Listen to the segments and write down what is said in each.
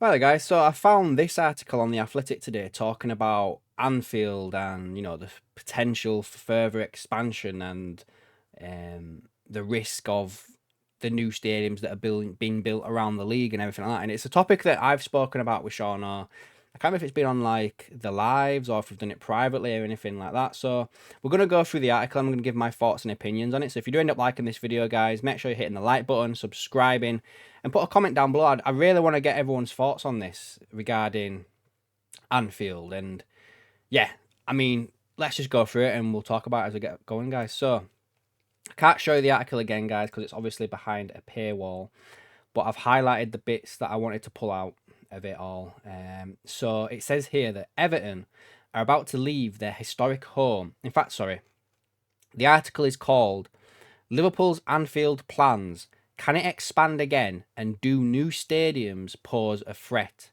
Right, guys. So I found this article on The Athletic today talking about Anfield and, the potential for further expansion and the risk of the new stadiums that are being built around the league and everything like that. And it's a topic that I've spoken about with Sean, or I can't remember if it's been on like the lives or if we've done it privately or anything like that. So we're going to go through the article. I'm going to give my thoughts and opinions on it. So if you do end up liking this video, guys, make sure you're hitting the like button, subscribing, and put a comment down below. I really want to get everyone's thoughts on this regarding Anfield. And yeah, I mean, let's just go through it and we'll talk about it as we get going, guys. So I can't show you the article again, guys, because it's obviously behind a paywall. But I've highlighted the bits that I wanted to pull out of it all. So it says here that Everton are about to leave their historic home. In fact, sorry, the article is called Liverpool's Anfield Plans. Can it expand again and do new stadiums pose a threat?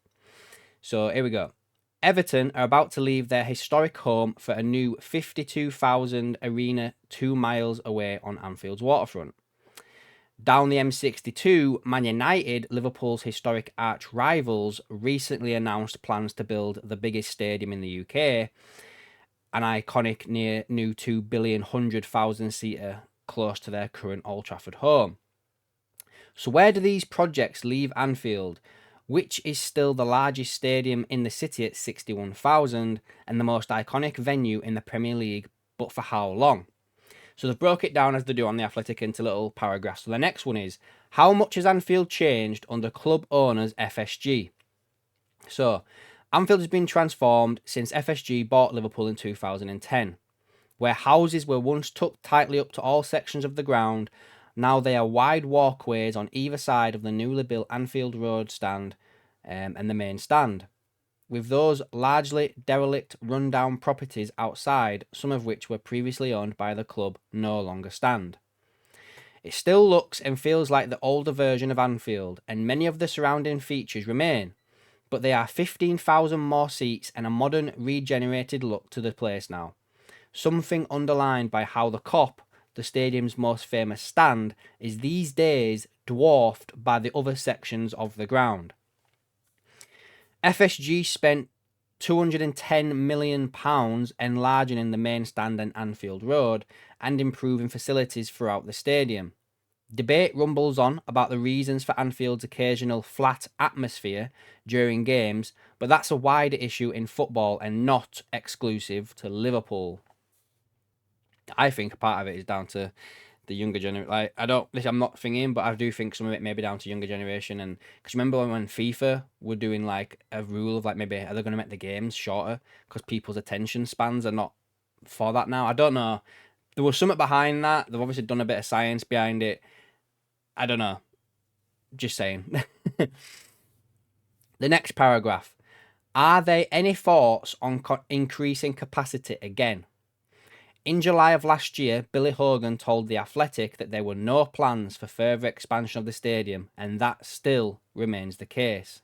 So here we go. Everton are about to leave their historic home for a new 52,000 arena 2 miles away on Anfield's waterfront. Down the M62, Man United, Liverpool's historic arch rivals, recently announced plans to build the biggest stadium in the UK, an iconic new 2 billion 100,000 seater close to their current Old Trafford home. So where do these projects leave Anfield, which is still the largest stadium in the city at 61,000 and the most iconic venue in the Premier League, but for how long? So they've broke it down as they do on The Athletic into little paragraphs. So the next one is, how much has Anfield changed under club owners FSG? So Anfield has been transformed since FSG bought Liverpool in 2010, where houses were once tucked tightly up to all sections of the ground. Now they are wide walkways on either side of the newly built Anfield Road stand and the main stand, with those largely derelict, run-down properties outside, some of which were previously owned by the club, no longer stand. It still looks and feels like the older version of Anfield, and many of the surrounding features remain, but there are 15,000 more seats and a modern, regenerated look to the place now. Something underlined by how the Kop, the stadium's most famous stand, is these days dwarfed by the other sections of the ground. FSG spent £210 million enlarging the main stand and Anfield Road and improving facilities throughout the stadium. Debate rumbles on about the reasons for Anfield's occasional flat atmosphere during games, but that's a wider issue in football and not exclusive to Liverpool. I think a part of it is down to the younger generation. Like, I'm not thinking, but I do think some of it may be down to younger generation. And because remember when FIFA were doing like a rule of like maybe are they going to make the games shorter because people's attention spans are not for that now. I don't know. There was something behind that. They've obviously done a bit of science behind it. I don't know. Just saying. The next paragraph. Are there any thoughts on increasing capacity again? In July of last year, Billy Hogan told The Athletic that there were no plans for further expansion of the stadium, and that still remains the case.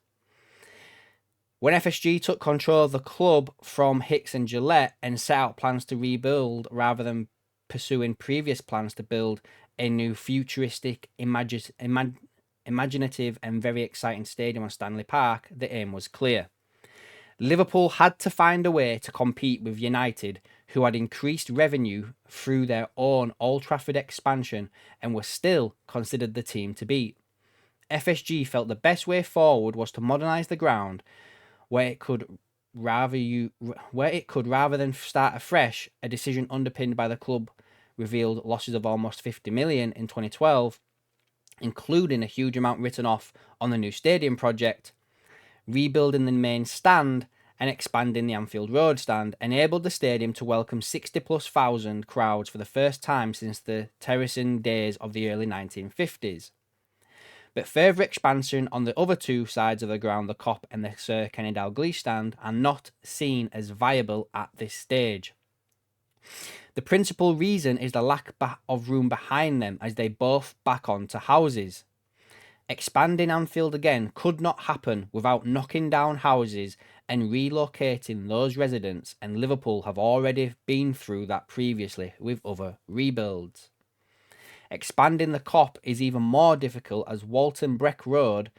When FSG took control of the club from Hicks and Gillette and set out plans to rebuild rather than pursuing previous plans to build a new futuristic, imaginative and very exciting stadium on Stanley Park, the aim was clear. Liverpool had to find a way to compete with United, who had increased revenue through their own Old Trafford expansion and were still considered the team to beat. FSG felt the best way forward was to modernise the ground, where it could rather than start afresh, a decision underpinned by the club revealed losses of almost 50 million in 2012, including a huge amount written off on the new stadium project. Rebuilding the main stand and expanding the Anfield Road stand enabled the stadium to welcome 60+ thousand crowds for the first time since the terracing days of the early 1950s. But further expansion on the other two sides of the ground, the Kop and the Sir Kenny Dalglish stand, are not seen as viable at this stage. The principal reason is the lack of room behind them as they both back onto houses. Expanding Anfield again could not happen without knocking down houses and relocating those residents, and Liverpool have already been through that previously with other rebuilds. Expanding the Kop is even more difficult as Walton Breck Road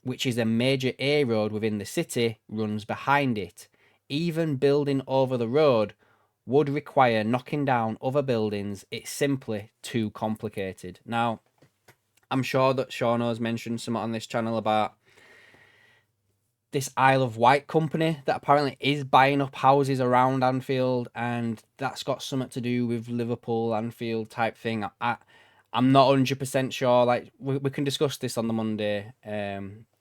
which is a major A road within the city, runs behind it. Even building over the road would require knocking down other buildings. It's simply too complicated. Now, I'm sure that Shauno's mentioned something on this channel about this Isle of Wight company that apparently is buying up houses around Anfield, and that's got something to do with Liverpool, Anfield type thing. I'm not 100% sure. Like, we can discuss this on the Monday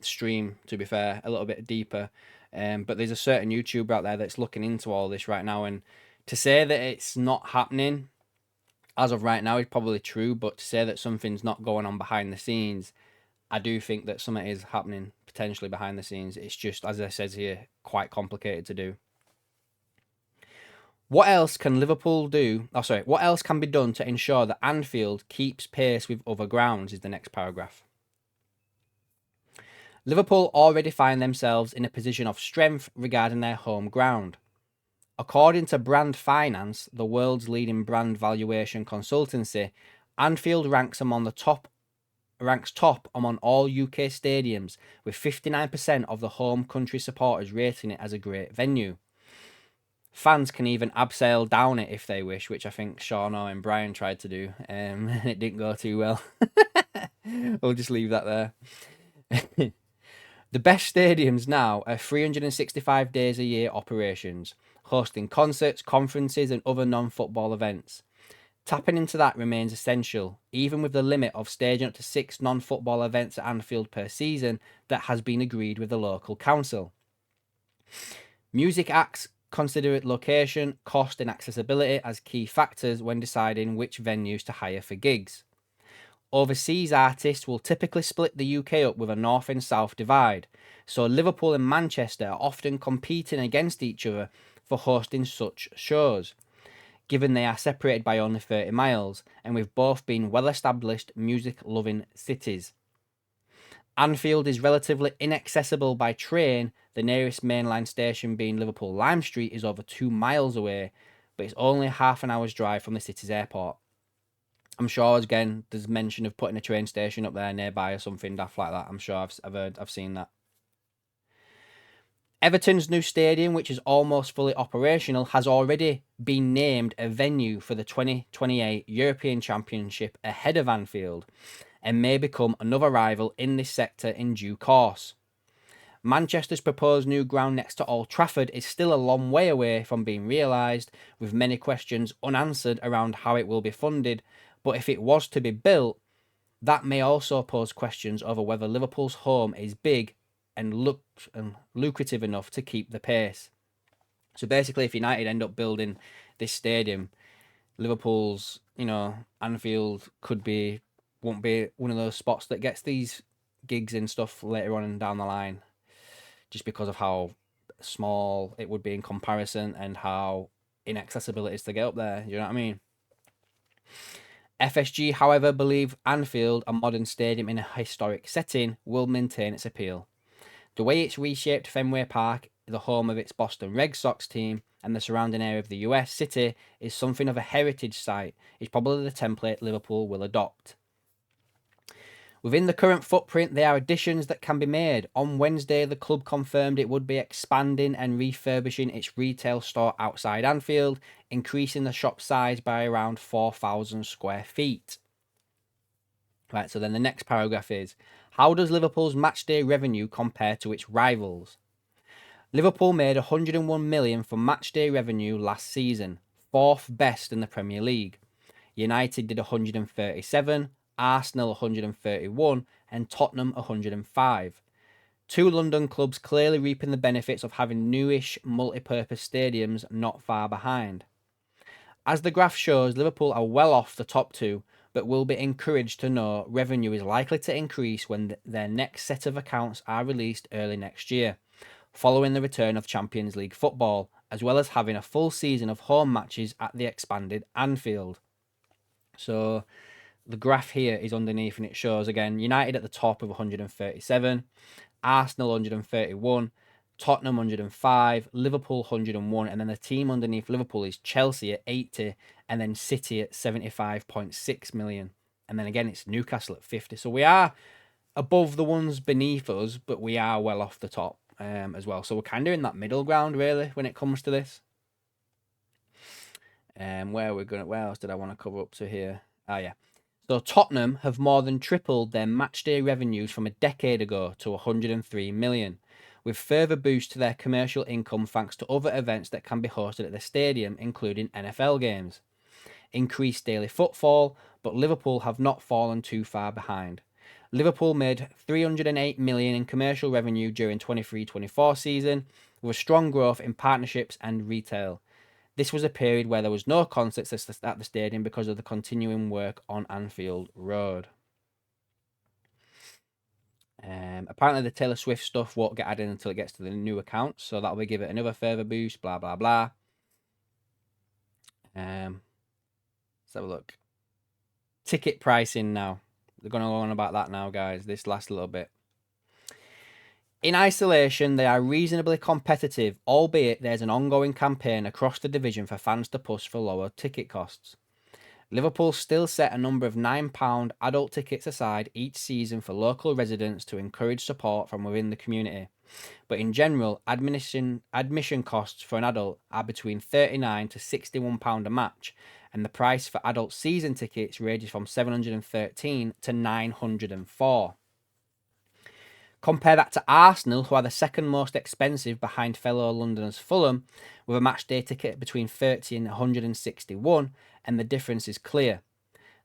stream, to be fair, a little bit deeper. But there's a certain YouTuber out there that's looking into all this right now, and to say that it's not happening as of right now is probably true, but to say that something's not going on behind the scenes, I do think that something is happening potentially behind the scenes. It's just, as I said here, quite complicated to do. What else can Liverpool do? Oh, sorry. What else can be done to ensure that Anfield keeps pace with other grounds? Is the next paragraph. Liverpool already find themselves in a position of strength regarding their home ground. According to Brand Finance, the world's leading brand valuation consultancy, Anfield ranks top among all UK stadiums, with 59% of the home country supporters rating it as a great venue. Fans can even abseil down it if they wish, which I think Shauno and Brian tried to do, and it didn't go too well. We'll just leave that there. The best stadiums now are 365 days a year operations, hosting concerts, conferences, and other non-football events. Tapping into that remains essential, even with the limit of staging up to 6 non-football events at Anfield per season that has been agreed with the local council. Music acts consider location, cost, and accessibility as key factors when deciding which venues to hire for gigs. Overseas artists will typically split the UK up with a north and south divide, so Liverpool and Manchester are often competing against each other for hosting such shows, given they are separated by only 30 miles, and with both being well-established music-loving cities. Anfield is relatively inaccessible by train, the nearest mainline station being Liverpool Lime Street is over 2 miles away, but it's only half an hour's drive from the city's airport. I'm sure, again, there's mention of putting a train station up there nearby or something daft like that. I'm sure I've seen that. Everton's new stadium, which is almost fully operational, has already been named a venue for the 2028 European Championship ahead of Anfield, and may become another rival in this sector in due course. Manchester's proposed new ground next to Old Trafford is still a long way away from being realised, with many questions unanswered around how it will be funded, but if it was to be built, that may also pose questions over whether Liverpool's home is big and lucrative enough to keep the pace. So basically, if United end up building this stadium, Liverpool's, Anfield won't be one of those spots that gets these gigs and stuff later on and down the line, just because of how small it would be in comparison and how inaccessible it is to get up there. You know what I mean? FSG, however, believe Anfield, a modern stadium in a historic setting, will maintain its appeal. The way it's reshaped Fenway Park, the home of its Boston Red Sox team, and the surrounding area of the US city is something of a heritage site. It's probably the template Liverpool will adopt. Within the current footprint, there are additions that can be made. On Wednesday, the club confirmed it would be expanding and refurbishing its retail store outside Anfield, increasing the shop size by around 4,000 square feet. Right, so then the next paragraph is, how does Liverpool's matchday revenue compare to its rivals? Liverpool made 101 million from matchday revenue last season, fourth best in the Premier League. United did 137, Arsenal 131, and Tottenham 105. Two London clubs clearly reaping the benefits of having newish multi-purpose stadiums not far behind. As the graph shows, Liverpool are well off the top two, but will be encouraged to know revenue is likely to increase when their next set of accounts are released early next year, following the return of Champions League football, as well as having a full season of home matches at the expanded Anfield. So the graph here is underneath, and it shows again United at the top of 137, Arsenal 131, Tottenham 105, Liverpool 101, and then the team underneath Liverpool is Chelsea at 80, and then City at 75.6 million. And then again, it's Newcastle at 50. So we are above the ones beneath us, but we are well off the top as well. So we're kind of in that middle ground, really, when it comes to this. Where else did I want to cover up to here? Ah, yeah. So Tottenham have more than tripled their matchday revenues from a decade ago to 103 million, with further boost to their commercial income thanks to other events that can be hosted at the stadium, including NFL games. Increased daily footfall, but Liverpool have not fallen too far behind. Liverpool made 308 million in commercial revenue during 23-24 season, with strong growth in partnerships and retail. This was a period where there was no concerts at the stadium because of the continuing work on Anfield Road. Apparently, the Taylor Swift stuff won't get added until it gets to the new account, so that will give it another further boost. Blah blah blah. Let's have a look. Ticket pricing now. They're going to learn about that now, guys. This last little bit. In isolation, they are reasonably competitive, albeit there's an ongoing campaign across the division for fans to push for lower ticket costs. Liverpool still set a number of £9 adult tickets aside each season for local residents to encourage support from within the community. But in general, admission costs for an adult are between £39 to £61 a match, and the price for adult season tickets ranges from £713 to £904. Compare that to Arsenal, who are the second most expensive behind fellow Londoners Fulham, with a match day ticket between 30 and 161, and the difference is clear.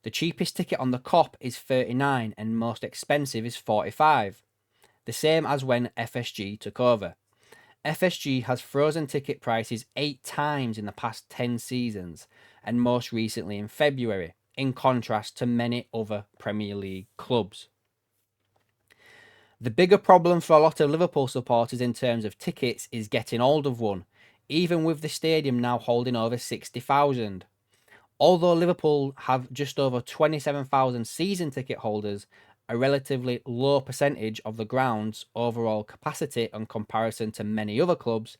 The cheapest ticket on the Kop is 39 and most expensive is 45. The same as when FSG took over. FSG has frozen ticket prices 8 times in the past 10 seasons, and most recently in February, in contrast to many other Premier League clubs. The bigger problem for a lot of Liverpool supporters in terms of tickets is getting hold of one, even with the stadium now holding over 60,000. Although Liverpool have just over 27,000 season ticket holders, a relatively low percentage of the ground's overall capacity in comparison to many other clubs,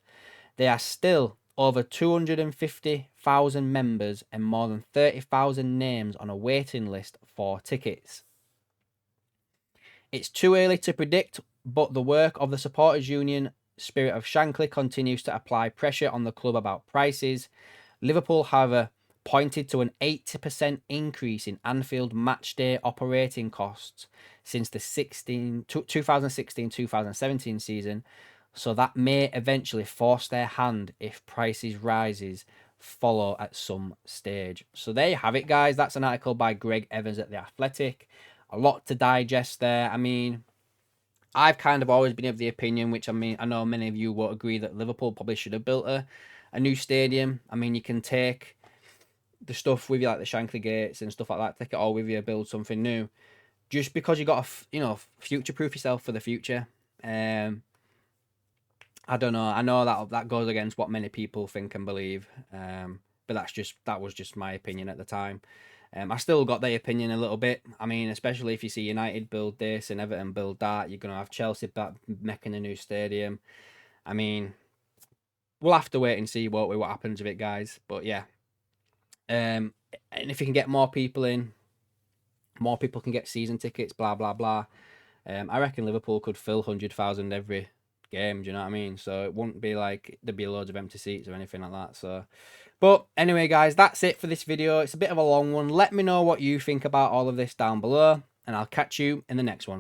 they are still over 250,000 members and more than 30,000 names on a waiting list for tickets. It's too early to predict, but the work of the supporters union Spirit of Shankly continues to apply pressure on the club about prices. Liverpool, however, pointed to an 80% increase in Anfield matchday operating costs since the 2016-2017 season, so that may eventually force their hand if prices rises follow at some stage. So there you have it, guys. That's an article by Greg Evans at The Athletic. A lot to digest there. I mean, I've kind of always been of the opinion, which I mean, I know many of you will agree, that Liverpool probably should have built a new stadium. I mean, you can take the stuff with you, like the Shankly gates and stuff like that, take it all with you, build something new. Just because you got to, future-proof yourself for the future. I don't know. I know that goes against what many people think and believe. But that was just my opinion at the time. I still got their opinion a little bit. I mean, especially if you see United build this and Everton build that, you're going to have Chelsea back making a new stadium. I mean, we'll have to wait and see what happens with it, guys. But yeah. And if you can get more people in, more people can get season tickets, blah, blah, blah. I reckon Liverpool could fill 100,000 every game, do you know what I mean? So it wouldn't be like there'd be loads of empty seats or anything like that. So, but anyway, guys, that's it for this video. It's a bit of a long one. Let me know what you think about all of this down below, and I'll catch you in the next one.